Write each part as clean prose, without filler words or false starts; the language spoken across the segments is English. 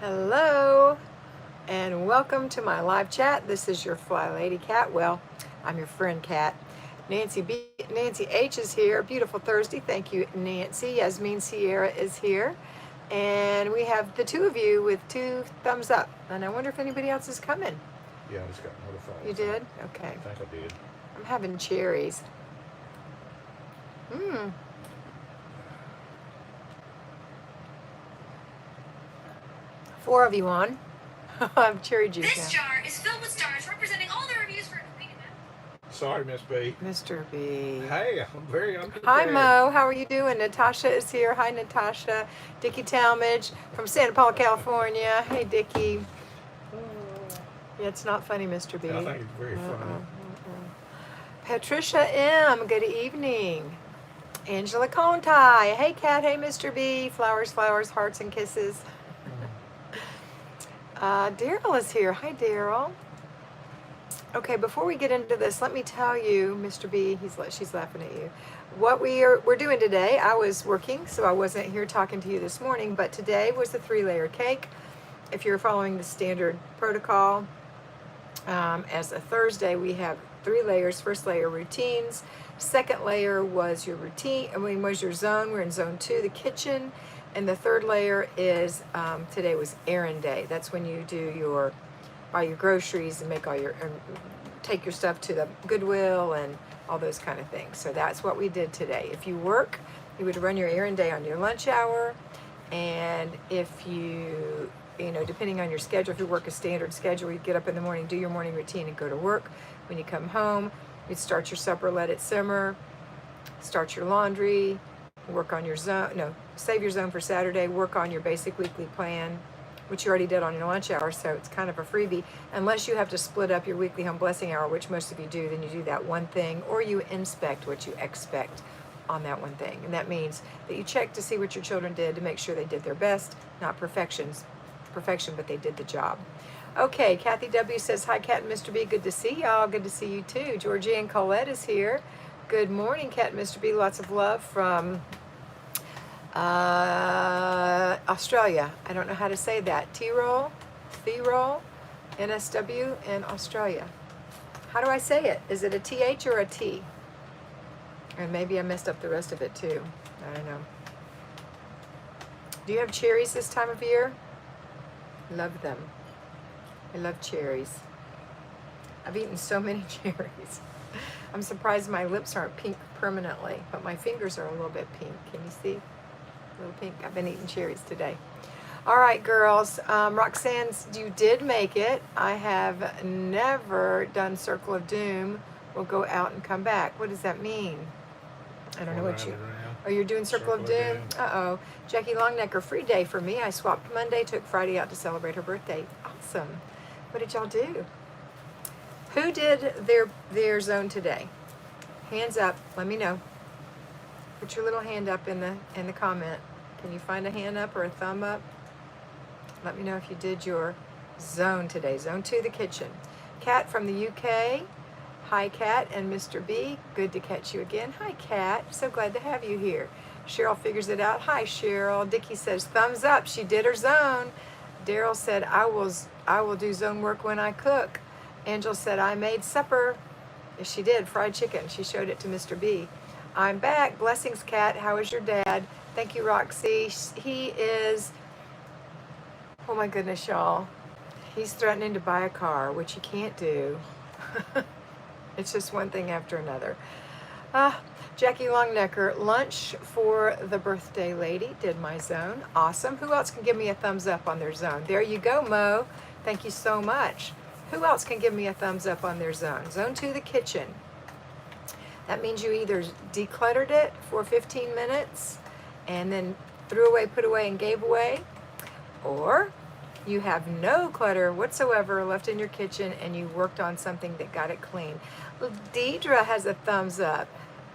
Hello and welcome to my live chat. This is your Flylady Kat. Well, I'm your friend Kat. Nancy H is here. Beautiful Thursday. Thank you, Nancy. Yasmin Sierra is here. And we have the two of you with two thumbs up. And I wonder if anybody else is coming. Yeah, I just got notified. You did? Okay. I think I did. I'm having cherries. Mmm. Four of you on. I have cherry juice This now. jar is filled with stars representing all the reviews for complete. Sorry, Miss B. Mr. B. Hey, I'm very unprepared. Hi Mo, how are you doing? Natasha is here. Hi Natasha. Dickie Talmadge from Santa Paula, California. Hey Dickie. Yeah, it's not funny, Mr. B. I think it's very funny. Patricia M, good evening. Angela Conti. Hey Kat, hey Mr. B. Flowers, flowers, hearts and kisses. Daryl is here. Hi Daryl. Okay, before we get into this, let me tell you, Mr. B, she's laughing at you. What we're doing today, I was working, so I wasn't here talking to you this morning, but today was the 3-layer cake. If you're following the standard protocol, as a Thursday, we have 3 layers. First layer, routines. Second layer was your was your zone. We're in zone 2, the kitchen. And the third layer is, today was errand day. That's when you do buy your groceries and take your stuff to the Goodwill and all those kind of things. So that's what we did today. If you work, you would run your errand day on your lunch hour. And if you depending on your schedule, if you work a standard schedule, you get up in the morning, do your morning routine and go to work. When you come home, you'd start your supper, let it simmer, start your laundry, work on your zone, save your zone for Saturday, work on your basic weekly plan, which you already did on your lunch hour, so it's kind of a freebie. Unless you have to split up your weekly home blessing hour, which most of you do, then you do that one thing, or you inspect what you expect on that one thing. And that means that you check to see what your children did to make sure they did their best, not perfection, but they did the job. Okay, Kathy W says, hi, Kat and Mr. B. Good to see y'all. Good to see you too. Georgie and Colette is here. Good morning, Kat and Mr. B. Lots of love from Australia. I don't know how to say that. Tyrol, NSW in Australia. How do I say it? Is it a TH or a T? And maybe I messed up the rest of it too. I don't know. Do you have cherries this time of year? Love them. I love cherries. I've eaten so many cherries. I'm surprised my lips aren't pink permanently, but my fingers are a little bit pink. Can you see? A little pink. I've been eating cherries today. All right, girls. Roxanne, you did make it. I have never done Circle of Doom. We'll go out and come back. What does that mean? I don't know what you... Oh, you're doing Circle of Doom? Uh-oh. Jackie Longnecker, free day for me. I swapped Monday, took Friday out to celebrate her birthday. Awesome. What did y'all do? Who did their zone today? Hands up. Let me know. Put your little hand up in the comment. Can you find a hand up or a thumb up? Let me know if you did your zone today. Zone 2, the kitchen. Kat from the UK. Hi, Kat and Mr. B. Good to catch you again. Hi, Kat. So glad to have you here. Cheryl figures it out. Hi, Cheryl. Dickie says, thumbs up. She did her zone. Daryl said, I will do zone work when I cook. Angel said, I made supper. Yes, she did. Fried chicken. She showed it to Mr. B. I'm back. Blessings, Kat. How is your dad? Thank you, Roxy. He is, oh my goodness, y'all. He's threatening to buy a car, which he can't do. It's just one thing after another. Jackie Longnecker, lunch for the birthday lady. Did my zone. Awesome. Who else can give me a thumbs up on their zone? There you go, Mo. Thank you so much. Who else can give me a thumbs up on their zone? Zone 2, the kitchen. That means you either decluttered it for 15 minutes and then threw away, put away, and gave away, or you have no clutter whatsoever left in your kitchen and you worked on something that got it clean. Deidre has a thumbs up.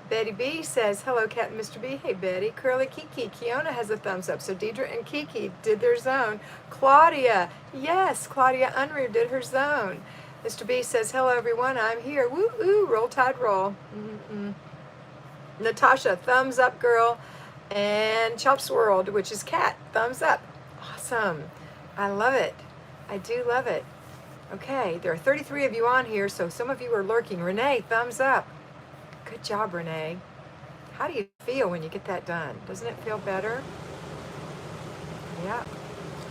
Betty B says, hello, Kat and Mr. B. Hey, Betty. Curly Kiki. Kiona has a thumbs up. So Deidre and Kiki did their zone. Claudia. Yes, Claudia Unruh did her zone. Mr. B says, hello, everyone. I'm here. Woo-oo. Roll Tide roll. Natasha, thumbs up, girl. And Chops World, which is Kat, thumbs up. Awesome. I love it. I do love it. Okay, there are 33 of you on here, so some of you are lurking. Renee, thumbs up. Good job, Renee. How do you feel when you get that done? Doesn't it feel better? Yeah.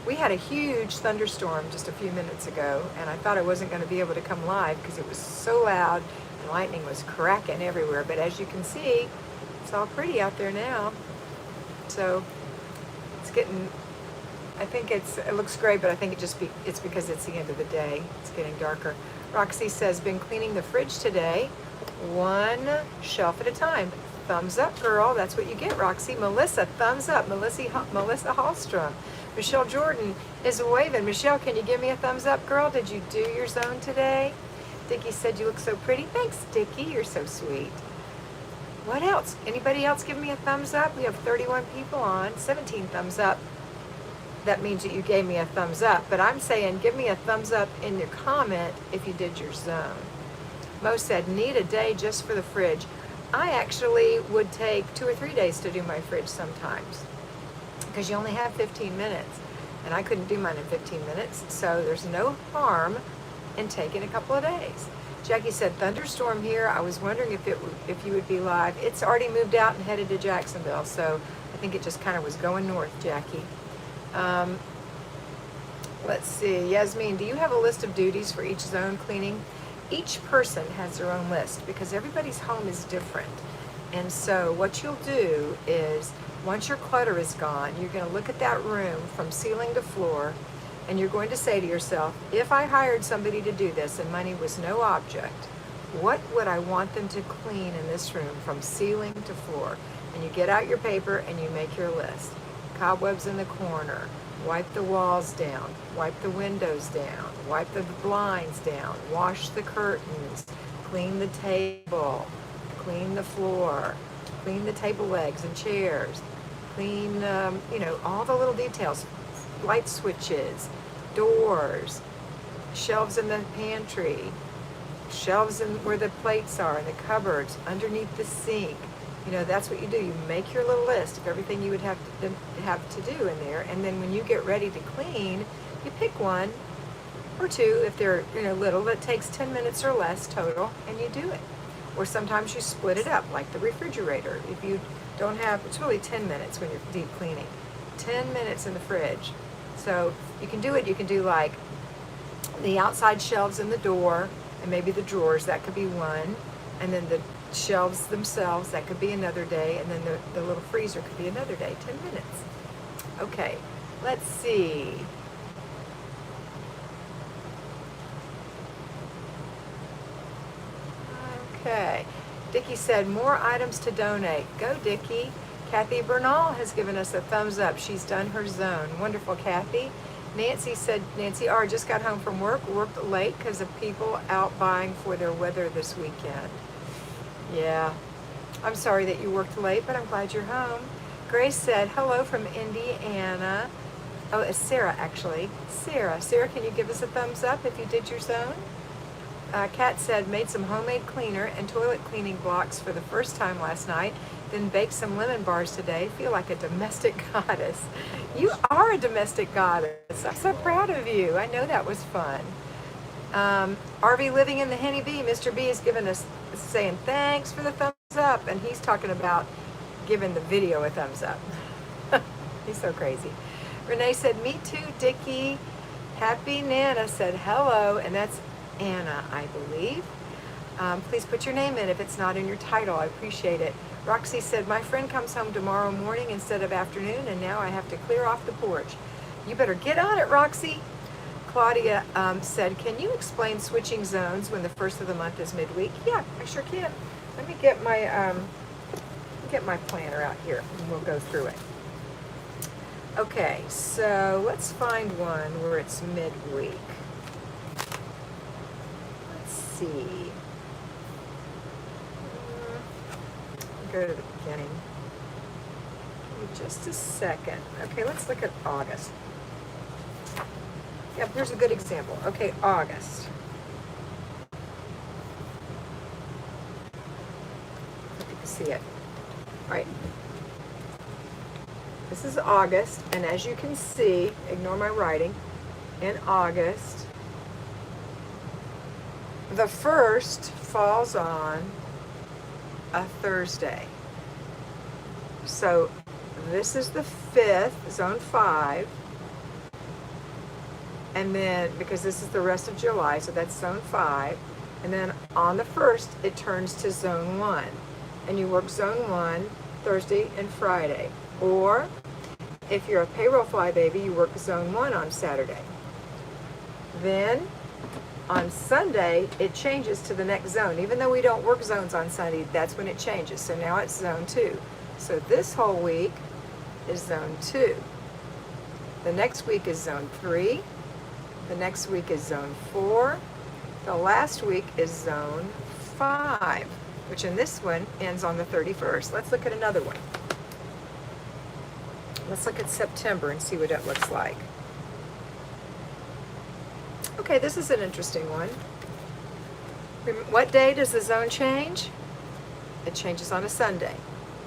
We had a huge thunderstorm just a few minutes ago, and I thought I wasn't going to be able to come live because it was so loud and lightning was cracking everywhere. But as you can see, it's all pretty out there now. So it's getting, I think it looks great, but I think it's because it's the end of the day. It's getting darker. Roxy says, been cleaning the fridge today, one shelf at a time. Thumbs up, girl. That's what you get, Roxy. Melissa, thumbs up. Melissa Hallstrom. Michelle Jordan is waving. Michelle, can you give me a thumbs up, girl? Did you do your zone today? Dickie said you look so pretty. Thanks, Dickie. You're so sweet. What else? Anybody else give me a thumbs up? We have 31 people on. 17 thumbs up. That means that you gave me a thumbs up. But I'm saying give me a thumbs up in your comment if you did your zone. Mo said, need a day just for the fridge. I actually would take 2 or 3 days to do my fridge sometimes because you only have 15 minutes and I couldn't do mine in 15 minutes. So there's no harm in taking a couple of days. Jackie said, thunderstorm here. I was wondering if you would be live. It's already moved out and headed to Jacksonville. So I think it just kind of was going north, Jackie. Let's see. Yasmin, do you have a list of duties for each zone cleaning? Each person has their own list because everybody's home is different. And so what you'll do is once your clutter is gone, you're going to look at that room from ceiling to floor and you're going to say to yourself, if I hired somebody to do this and money was no object, what would I want them to clean in this room from ceiling to floor? And you get out your paper and you make your list. Cobwebs in the corner. Wipe the walls down, wipe the windows down, wipe the blinds down, wash the curtains, clean the table, clean the floor, clean the table legs and chairs, clean, all the little details, light switches, doors, shelves in the pantry, shelves in where the plates are, in the cupboards, underneath the sink. That's what you do. You make your little list of everything you would have to do in there, and then when you get ready to clean, you pick one or two if they're little that takes 10 minutes or less total, and you do it. Or sometimes you split it up, like the refrigerator. If you don't have, it's really 10 minutes when you're deep cleaning. 10 minutes in the fridge. So you can do it. You can do like the outside shelves in the door, and maybe the drawers. That could be one, and then the shelves themselves, that could be another day, and then the little freezer could be another day. 10 minutes. Okay, let's see. Okay, Dickie said more items to donate. Go, Dickie. Kathy Bernal has given us a thumbs up. She's done her zone. Wonderful, Kathy. Nancy said, Nancy R. just got home from work, worked late because of people out buying for their weather this weekend. Yeah, I'm sorry that you worked late, but I'm glad you're home. Grace said, hello from Indiana. Oh, it's Sarah, actually. Sarah, can you give us a thumbs up if you did your zone? Kat said, made some homemade cleaner and toilet cleaning blocks for the first time last night, then baked some lemon bars today. Feel like a domestic goddess. You are a domestic goddess. I'm so proud of you. I know that was fun. RV living in the Henny Bee, Mr. B is giving us, saying thanks for the thumbs up, and he's talking about giving the video a thumbs up. He's so crazy. Renee said, me too, Dickie. Happy Nana said hello, and that's Anna, I believe. Please put your name in if it's not in your title. I appreciate it. Roxy said, my friend comes home tomorrow morning instead of afternoon, and now I have to clear off the porch. You better get on it, Roxy. Claudia said, can you explain switching zones when the first of the month is midweek? Yeah, I sure can. Let me get my planner out here and we'll go through it. Okay, so let's find one where it's midweek. Let's see. Go to the beginning. Give me just a second. Okay, let's look at August. Yep, here's a good example. Okay, August. If you can see it. All right. This is August, and as you can see, ignore my writing, in August. The 1st falls on a Thursday. So this is the 5th, zone 5. And then, because this is the rest of July, so that's zone 5. And then on the 1st, it turns to zone 1. And you work zone 1 Thursday and Friday. Or if you're a payroll flybaby, you work zone 1 on Saturday. Then on Sunday, it changes to the next zone. Even though we don't work zones on Sunday, that's when it changes. So now it's zone 2. So this whole week is zone 2. The next week is zone 3. The next week is zone 4. The last week is zone 5, which in this one ends on the 31st. Let's look at another one. Let's look at September and see what it looks like. Okay, this is an interesting one. What day does the zone change? It changes on a Sunday.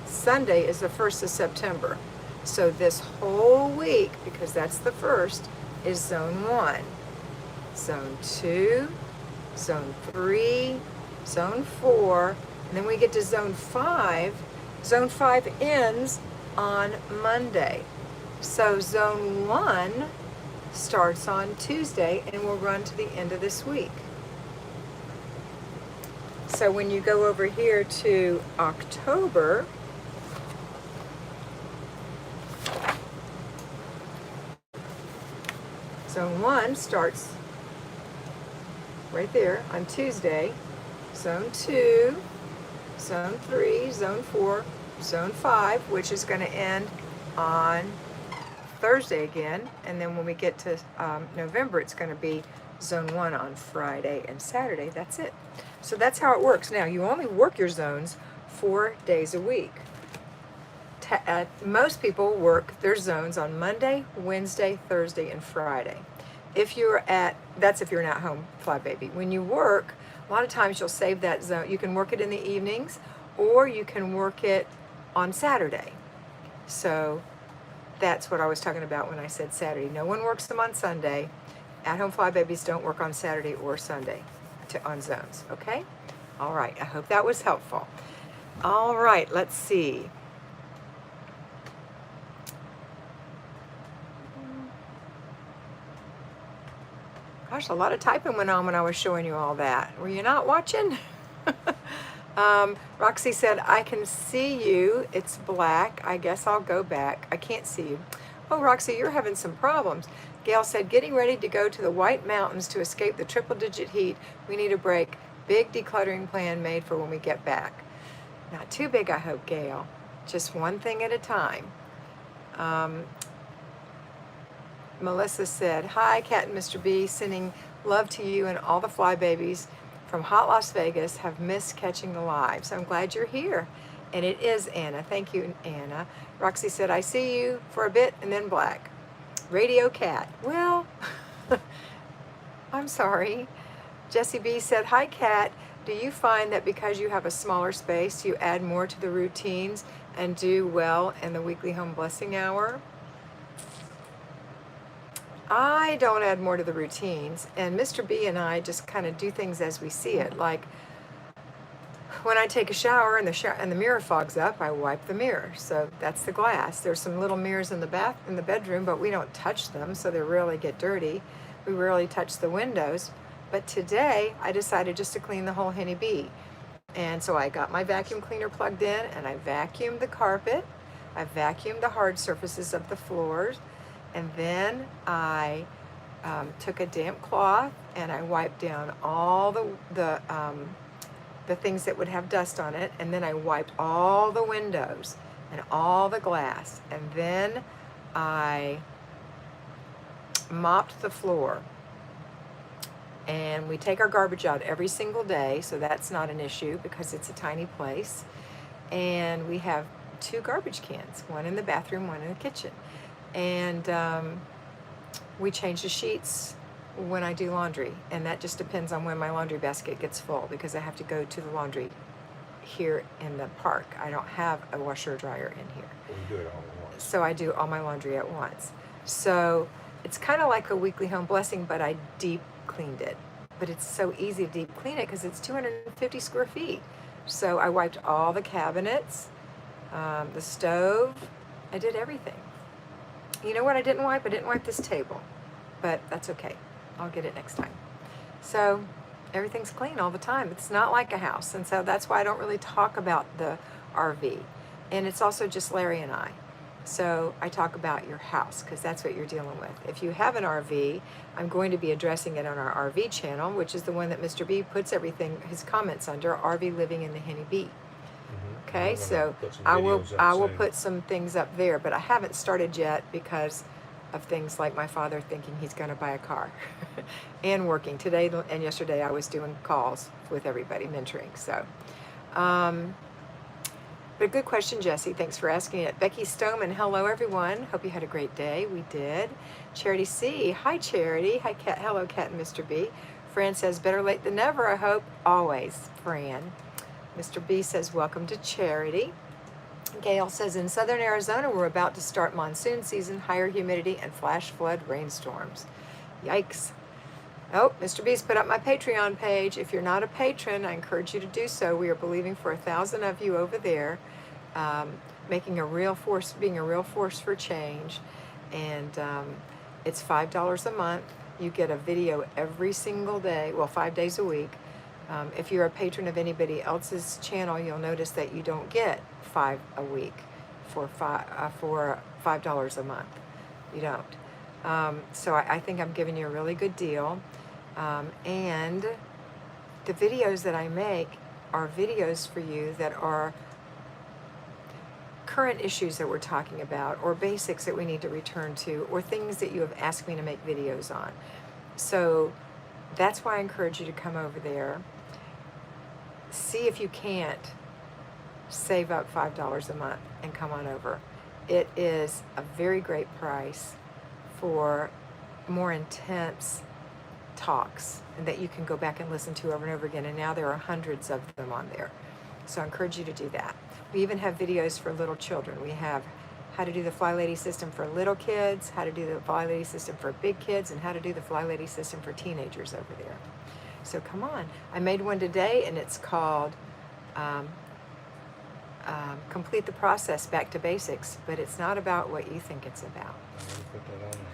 Sunday is the 1st of September. So this whole week, because that's the 1st, is zone 1. Zone 2, zone 3, zone 4, and then we get to zone 5. Zone 5 ends on Monday. So zone 1 starts on Tuesday and will run to the end of this week. So when you go over here to October, zone 1 starts right there on Tuesday. Zone 2, zone 3, zone 4, zone 5, which is going to end on Thursday again. And then when we get to November, it's going to be zone 1 on Friday and Saturday. That's it. So that's how it works. Now, you only work your zones 4 days a week. Most people work their zones on Monday, Wednesday, Thursday, and Friday. If you're that's if you're an at-home flybaby. When you work, a lot of times you'll save that zone. You can work it in the evenings, or you can work it on Saturday. So that's what I was talking about when I said Saturday. No one works them on Sunday. At-home flybabies don't work on Saturday or Sunday on zones, okay? All right, I hope that was helpful. All right, let's see. Gosh, a lot of typing went on when I was showing you all that. Were you not watching? Roxy said, I can see you. It's black. I guess I'll go back. I can't see you. Oh, Roxy, you're having some problems. Gail said, getting ready to go to the White Mountains to escape the triple-digit heat. We need a break. Big decluttering plan made for when we get back. Not too big, I hope, Gail. Just one thing at a time. Melissa said, hi, Kat and Mr. B, sending love to you and all the flybabies from hot Las Vegas. Have missed catching the live. So I'm glad you're here. And it is Anna. Thank you, Anna. Roxy said, I see you for a bit and then black. Radio Cat. Well, I'm sorry. Jessie B said, hi, Kat. Do you find that because you have a smaller space, you add more to the routines and do well in the weekly home blessing hour? I don't add more to the routines, and Mr. B and I just kind of do things as we see it. Like when I take a shower and the mirror fogs up, I wipe the mirror. So that's the glass. There's some little mirrors in the bedroom, but we don't touch them, so they rarely get dirty. We rarely touch the windows. But today I decided just to clean the whole Henny Bee. And so I got my vacuum cleaner plugged in and I vacuumed the carpet. I vacuumed the hard surfaces of the floors. And then I took a damp cloth and I wiped down all the things that would have dust on it. And then I wiped all the windows and all the glass. And then I mopped the floor. And we take our garbage out every single day, so that's not an issue because it's a tiny place. And we have 2 garbage cans, one in the bathroom, one in the kitchen. And we change the sheets when I do laundry, and that just depends on when my laundry basket gets full because I have to go to the laundry here in the park. I don't have a washer or dryer in here. We do it all at once. So I do all my laundry at once. So it's kind of like a weekly home blessing, but I deep cleaned it. But it's so easy to deep clean it because it's 250 square feet. So I wiped all the cabinets, the stove. I did everything. You know what I didn't wipe? I didn't wipe this table, but that's okay. I'll get it next time. So everything's clean all the time. It's not like a house. And so that's why I don't really talk about the RV. And it's also just Larry and I. So I talk about your house because that's what you're dealing with. If you have an RV, I'm going to be addressing it on our RV channel, which is the one that Mr. B puts everything, his comments under, RV Living in the Henny Bee. Okay, so I will put some things up there, but I haven't started yet because of things like my father thinking he's going to buy a car and working today and yesterday. I was doing calls with everybody, mentoring. So, but good question, Jesse. Thanks for asking it. Becky Stoneman, hello everyone. Hope you had a great day. We did. Charity C, hi Charity. Hi Kat. Hello Kat and Mr. B. Fran says better late than never. I hope always. Fran. Mr. B says welcome to Charity. Gail says in southern Arizona we're about to start monsoon season, higher humidity and flash flood rainstorms. Yikes. Oh, Mr. B's put up my Patreon page. If you're not a patron, I encourage you to do so. We are believing for 1,000 of you over there, making a real force, being a real force for change. And it's $5 a month. You get a video every single day, well, 5 days a week. If you're a patron of anybody else's channel, you'll notice that you don't get 5 a week for $5 a month. You don't. So I think I'm giving you a really good deal. And the videos that I make are videos for you that are current issues that we're talking about, or basics that we need to return to, or things that you have asked me to make videos on. So that's why I encourage you to come over there. See if you can't save up $5 a month and come on over. It is a very great price for more intense talks and that you can go back and listen to over and over again. And now there are hundreds of them on there. So I encourage you to do that. We even have videos for little children. We have how to do the Flylady system for little kids, how to do the Flylady system for big kids, and how to do the Flylady system for teenagers over there. So come on. I made one today and it's called Complete the Process, Back to Basics, but it's not about what you think it's about.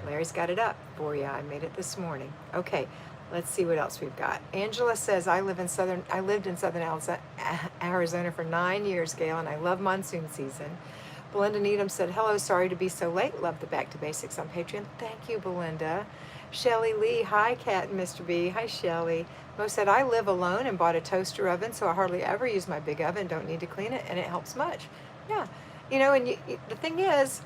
Larry's got it up for you. I made it this morning. Okay, let's see what else we've got. Angela says, I lived in southern Arizona for 9 years, Gail, and I love monsoon season. Belinda Needham said, hello, sorry to be so late. Love the Back to Basics on Patreon. Thank you, Belinda. Shelley Lee, hi, Kat and Mr. B. Hi, Shelley. Mo said, I live alone and bought a toaster oven, so I hardly ever use my big oven. Don't need to clean it, and it helps much. Yeah, you know, and the thing is,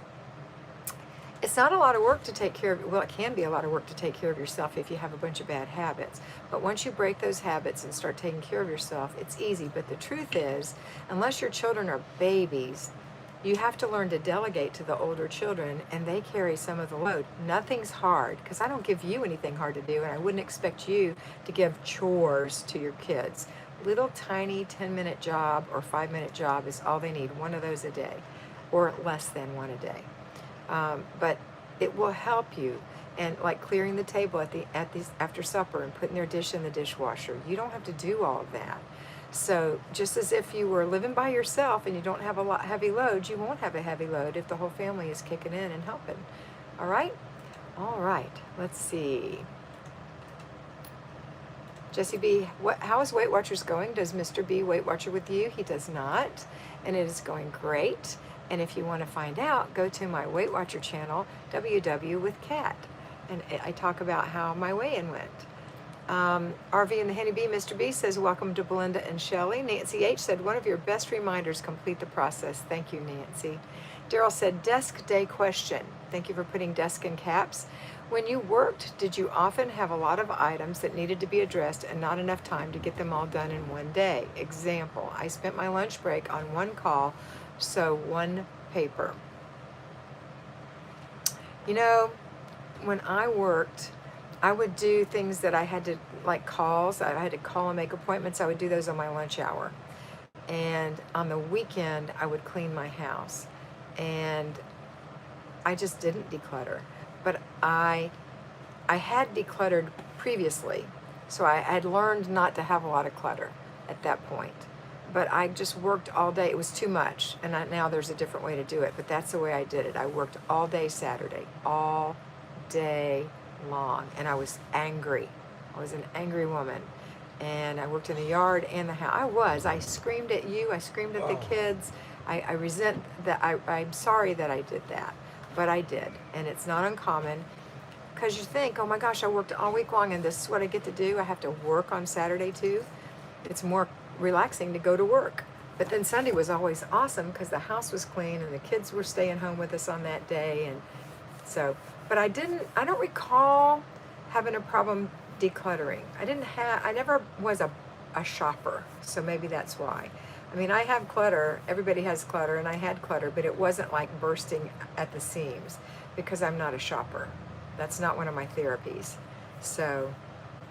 it's not a lot of work to take care of, well, it can be a lot of work to take care of yourself if you have a bunch of bad habits. But once you break those habits and start taking care of yourself, it's easy. But the truth is, unless your children are babies, you have to learn to delegate to the older children, and they carry some of the load. Nothing's hard, because I don't give you anything hard to do, and I wouldn't expect you to give chores to your kids. Little tiny 10-minute job or 5-minute job is all they need, one of those a day, or less than one a day. But it will help you. And like clearing the table after supper and putting their dish in the dishwasher, you don't have to do all of that. So just as if you were living by yourself and you don't have a heavy load, you won't have a heavy load if the whole family is kicking in and helping. All right? All right. Let's see. Jesse B, how is Weight Watchers going? Does Mr. B Weight Watcher with you? He does not, and it is going great. And if you want to find out, go to my Weight Watcher channel, WW with Kat, and I talk about how my weigh-in went. RV and the Henny Bee, Mr. B says, welcome to Belinda and Shelley. Nancy H said, one of your best reminders, complete the process. Thank you, Nancy. Daryl said, desk day question. Thank you for putting desk in caps. When you worked, did you often have a lot of items that needed to be addressed and not enough time to get them all done in one day? Example, I spent my lunch break on one call, so one paper. You know, when I worked, I would do things that I had to, like calls. I had to call and make appointments. I would do those on my lunch hour. And on the weekend, I would clean my house. And I just didn't declutter. but I had decluttered previously, so I had learned not to have a lot of clutter at that point. But I just worked all day. It was too much, and now there's a different way to do it, but that's the way I did it. I worked all day Saturday, all day long, and I was angry. I was an angry woman, and I worked in the yard and the house. I screamed at you. I screamed at the kids. I resent that. I'm sorry that I did that, but I did, and it's not uncommon. Because you think, oh my gosh, I worked all week long and this is what I get to do. I have to work on Saturday too. It's more relaxing to go to work. But then Sunday was always awesome because the house was clean and the kids were staying home with us on that day. And so, but I don't recall having a problem decluttering. I never was a shopper. So maybe that's why. I mean, I have clutter. Everybody has clutter, and I had clutter, but it wasn't like bursting at the seams because I'm not a shopper. That's not one of my therapies. So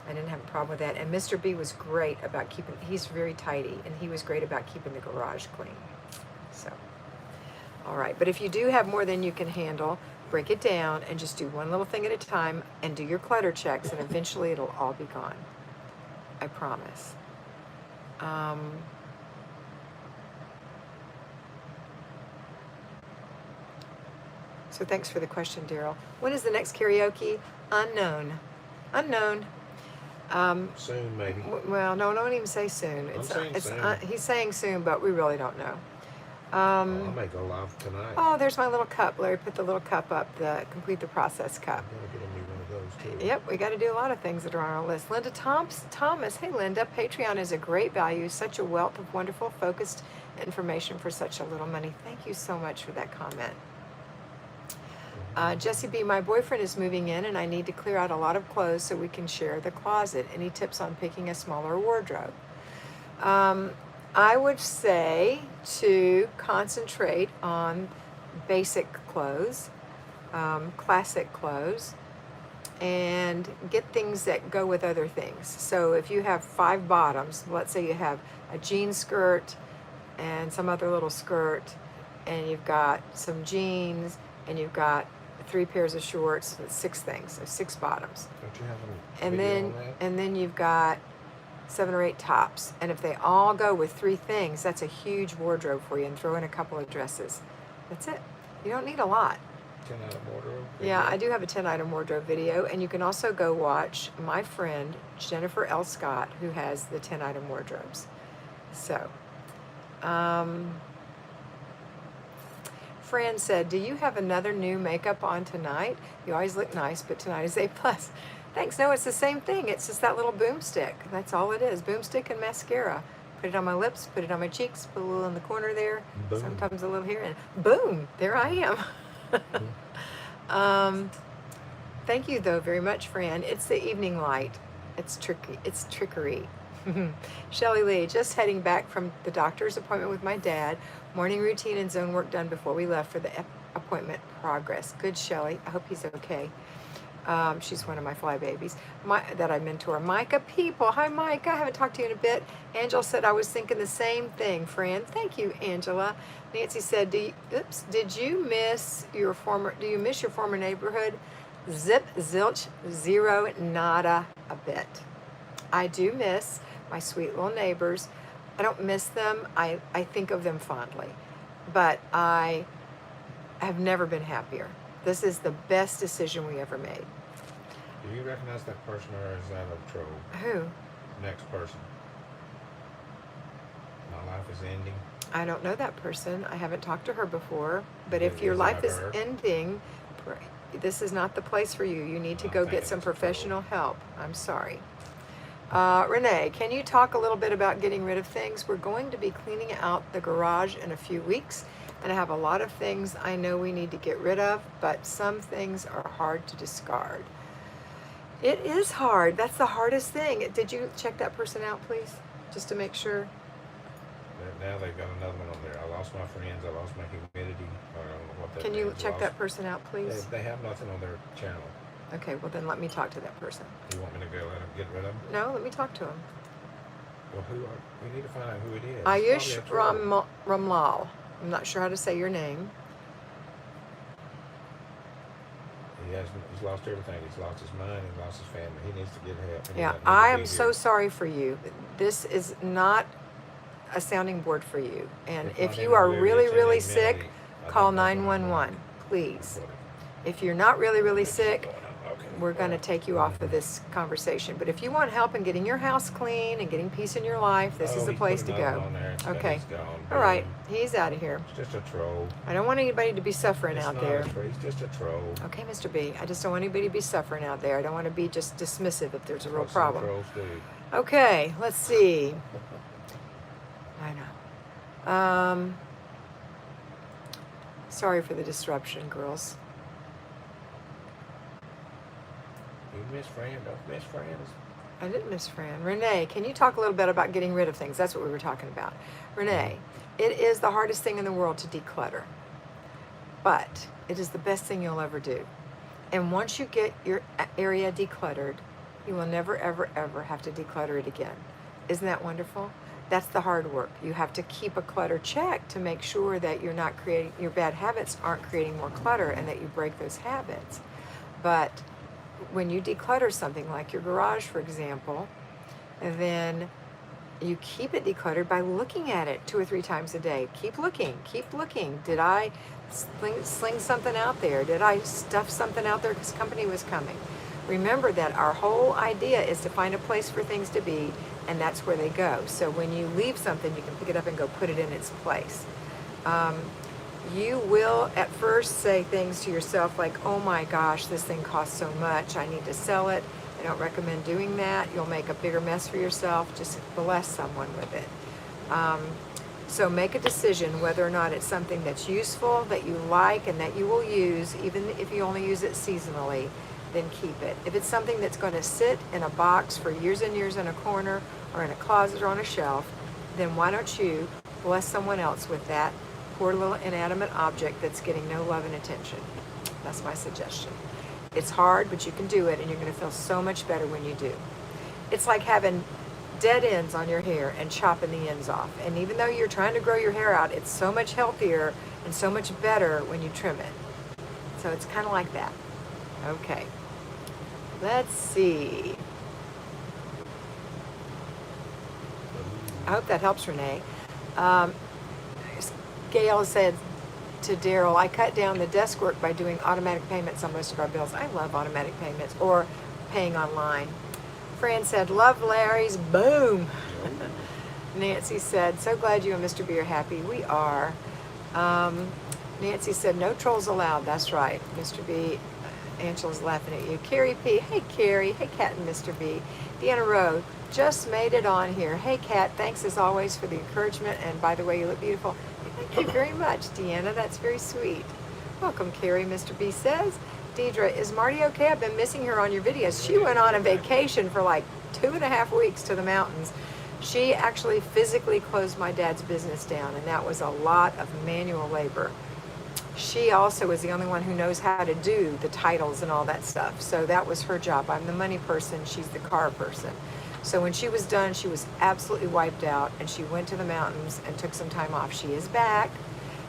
I didn't have a problem with that. And Mr. B was great about he's very tidy, and he was great about keeping the garage clean. So, all right. But if you do have more than you can handle, break it down and just do one little thing at a time and do your clutter checks, and eventually it'll all be gone. I promise. So thanks for the question, Daryl. When is the next karaoke? Unknown. Unknown. Soon, maybe. Well, no, don't even say soon. saying soon. He's saying soon, but we really don't know. I may go live tonight. Oh, there's my little cup. Larry put the little cup up, the complete the process cup. I'm gonna get me one of those too. Yep, we got to do a lot of things that are on our list. Linda Thomas, hey Linda, Patreon is a great value, such a wealth of wonderful, focused information for such a little money. Thank you so much for that comment. Jesse B, my boyfriend is moving in and I need to clear out a lot of clothes so we can share the closet. Any tips on picking a smaller wardrobe? I would say to concentrate on basic clothes, classic clothes, and get things that go with other things. So if you have 5 bottoms, let's say you have a jean skirt and some other little skirt, and you've got some jeans, and you've got 3 pairs of shorts, that's 6 things, so 6 bottoms. Don't you have a video on that? And then you've got 7 or 8 tops. And if they all go with 3 things, that's a huge wardrobe for you, and throw in a couple of dresses. That's it. You don't need a lot. 10-item wardrobe? Yeah, I do have a 10-item wardrobe video, and you can also go watch my friend Jennifer L. Scott, who has the 10-item wardrobes. So, Fran said, do you have another new makeup on tonight? You always look nice, but tonight is A+. Thanks. No, it's the same thing. It's just that little boomstick. That's all it is. Boomstick and mascara. Put it on my lips, put it on my cheeks, put a little in the corner there, Boom. Sometimes a little here, and boom, there I am. Thank you, though, very much, Fran. It's the evening light. It's tricky. It's trickery. Shelley Lee, just heading back from the doctor's appointment with my dad. Morning routine and zone work done before we left for the appointment progress. Good, Shelley. I hope he's okay. She's one of my fly babies that I mentor. Micah People. Hi, Micah. I haven't talked to you in a bit. Angela said I was thinking the same thing, Fran. Thank you, Angela. Nancy said, do you miss your former neighborhood? Zip, zilch, zero, nada, a bit. I do miss my sweet little neighbors. I don't miss them. I think of them fondly. But I have never been happier. This is the best decision we ever made. Do you recognize that person, or is that a troll? Who? Next person. My life is ending. I don't know that person. I haven't talked to her before. But Is if your that life is her? ending, this is not the place for you. You need to I'm go thinking get some it's a troll. professional help. I'm sorry. Renee, can you talk a little bit about getting rid of things? We're going to be cleaning out the garage in a few weeks, and I have a lot of things I know we need to get rid of, but some things are hard to discard. It is hard. That's the hardest thing. Did you check that person out, please? Just to make sure. Now they've got another one on there. I lost my friends. I lost my humidity. I don't know what that Can you means. check that person out, please? They have nothing on their channel. Okay, well then let me talk to that person. Do you want me to go let them get rid of them? No, let me talk to him. Well, we need to find out who it is. Ayush It's probably a troll. Ramlal. I'm not sure how to say your name. He's lost everything. He's lost his mind. He's lost his family. He needs to get help. And he Yeah, doesn't need to I be am so here. sorry for you. This is not a sounding board for you. And It's if not you even are whoever really, it's in really him sick, mentally, I call think that's what I'm 911, doing. please. That's what If you're not really, really it's sick, going on. Okay. we're going to take you off of this conversation. But if you want help in getting your house clean and getting peace in your life, this is the He's place put to another go. one on there. It's Okay. He's gone. All right. Boom. He's out of here. It's just a troll. I don't want anybody to be suffering It's out not there. a troll. He's just a troll. Okay, Mr. B. I just don't want anybody to be suffering out there. I don't want to be just dismissive if there's a real What some problem. trolls do. Okay, let's see. I know. Sorry for the disruption, girls. You miss Fran. Don't miss friends. I didn't miss Fran. Renee, can you talk a little bit about getting rid of things? That's what we were talking about. Renee, it is the hardest thing in the world to declutter, but it is the best thing you'll ever do. And once you get your area decluttered, you will never, ever, ever have to declutter it again. Isn't that wonderful? That's the hard work. You have to keep a clutter check to make sure that you're not creating, your bad habits aren't creating more clutter and that you break those habits. But when you declutter something like your garage, for example, then you keep it decluttered by looking at it 2 or 3 times a day. Keep looking, keep looking. Did I sling something out there? Did I stuff something out there because company was coming? Remember that our whole idea is to find a place for things to be, and that's where they go. So when you leave something, you can pick it up and go put it in its place. You will at first say things to yourself like, oh my gosh, this thing costs so much, I need to sell it. I don't recommend doing that. You'll make a bigger mess for yourself. Just bless someone with it. So make a decision whether or not it's something that's useful, that you like, and that you will use, even if you only use it seasonally, then keep it. If it's something that's going to sit in a box for years and years in a corner or in a closet or on a shelf, then why don't you bless someone else with that poor little inanimate object that's getting no love and attention. That's my suggestion. It's hard, but you can do it, and you're going to feel so much better when you do. It's like having dead ends on your hair and chopping the ends off. And even though you're trying to grow your hair out, it's so much healthier and so much better when you trim it. So it's kind of like that. Okay. Let's see. I hope that helps, Renee. Gail said to Daryl, I cut down the desk work by doing automatic payments on most of our bills. I love automatic payments or paying online. Fran said, love Larry's. Boom. Nancy said, so glad you and Mr. B are happy. We are. Nancy said, no trolls allowed. That's right. Mr. B, Angela's laughing at you. Carrie P. Hey, Carrie. Hey, Kat and Mr. B. Deanna Rowe, just made it on here. Hey, Kat, thanks as always for the encouragement. And by the way, you look beautiful. Thank you very much, Deanna. That's very sweet. Welcome, Carrie, Mr. B says. Deidre, is Marty okay? I've been missing her on your videos. She went on a vacation for like 2.5 weeks to the mountains. She actually physically closed my dad's business down, and that was a lot of manual labor. She also is the only one who knows how to do the titles and all that stuff. So that was her job. I'm the money person. She's the car person. So when she was done, she was absolutely wiped out, and she went to the mountains and took some time off. She is back,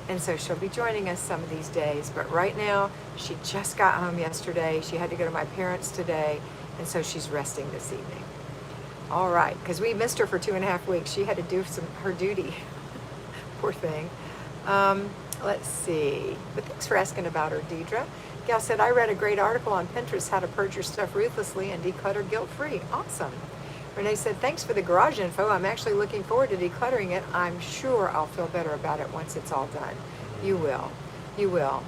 and so she'll be joining us some of these days. But right now, she just got home yesterday. She had to go to my parents today, and so she's resting this evening. All right, because we missed her for 2.5 weeks. She had to do her duty. Poor thing. Let's see. But thanks for asking about her, Deidre. Gail said, I read a great article on Pinterest, how to purge your stuff ruthlessly and declutter guilt-free. Awesome. Renee said, thanks for the garage info. I'm actually looking forward to decluttering it. I'm sure I'll feel better about it once it's all done. You will. You will.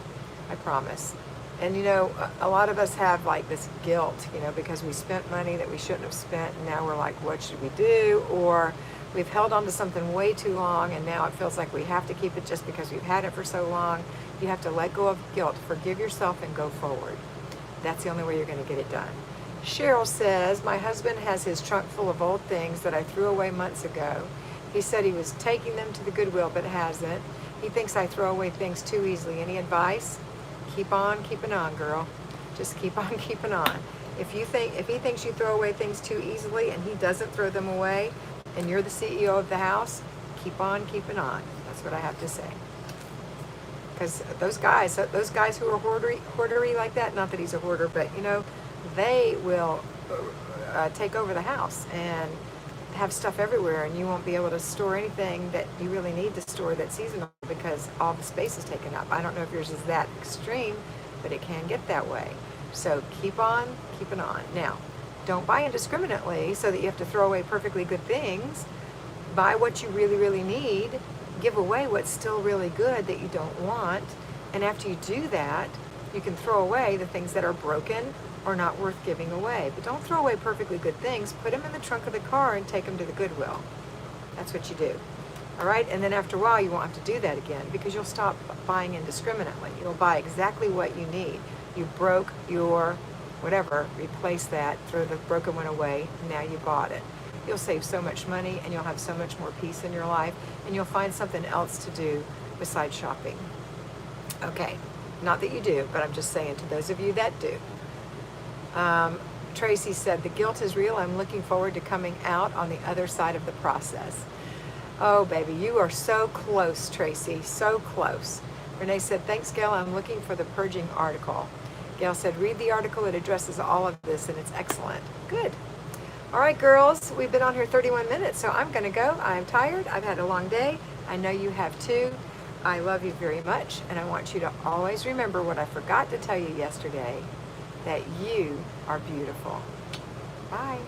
I promise. And you know, a lot of us have like this guilt, you know, because we spent money that we shouldn't have spent, and now we're like, what should we do? Or we've held on to something way too long, and now it feels like we have to keep it just because we've had it for so long. You have to let go of guilt, forgive yourself, and go forward. That's the only way you're going to get it done. Cheryl says, my husband has his trunk full of old things that I threw away months ago. He said he was taking them to the Goodwill, but hasn't. He thinks I throw away things too easily. Any advice? Keep on keeping on, girl. Just keep on keeping on. If he thinks you throw away things too easily and he doesn't throw them away, and you're the CEO of the house, keep on keeping on. That's what I have to say. Because those guys who are hoardery like that, not that he's a hoarder, but you know, they will take over the house and have stuff everywhere, and you won't be able to store anything that you really need to store that's seasonal because all the space is taken up. I don't know if yours is that extreme, but it can get that way. So keep on keeping on. Now, don't buy indiscriminately so that you have to throw away perfectly good things. Buy what you really, really need. Give away what's still really good that you don't want. And after you do that, you can throw away the things that are broken or not worth giving away. But don't throw away perfectly good things. Put them in the trunk of the car and take them to the Goodwill. That's what you do. All right? And then after a while, you won't have to do that again because you'll stop buying indiscriminately. You'll buy exactly what you need. You broke your whatever, replace that, throw the broken one away, now you bought it. You'll save so much money and you'll have so much more peace in your life and you'll find something else to do besides shopping. Okay, not that you do, but I'm just saying to those of you that do. Tracy said, the guilt is real. I'm looking forward to coming out on the other side of the process. Oh, baby, you are so close, Tracy, so close. Renee said, thanks, Gail. I'm looking for the purging article. Gail said, read the article. It addresses all of this, and it's excellent. Good. All right, girls, we've been on here 31 minutes, so I'm going to go. I'm tired. I've had a long day. I know you have too. I love you very much, and I want you to always remember what I forgot to tell you yesterday, that you are beautiful. Bye.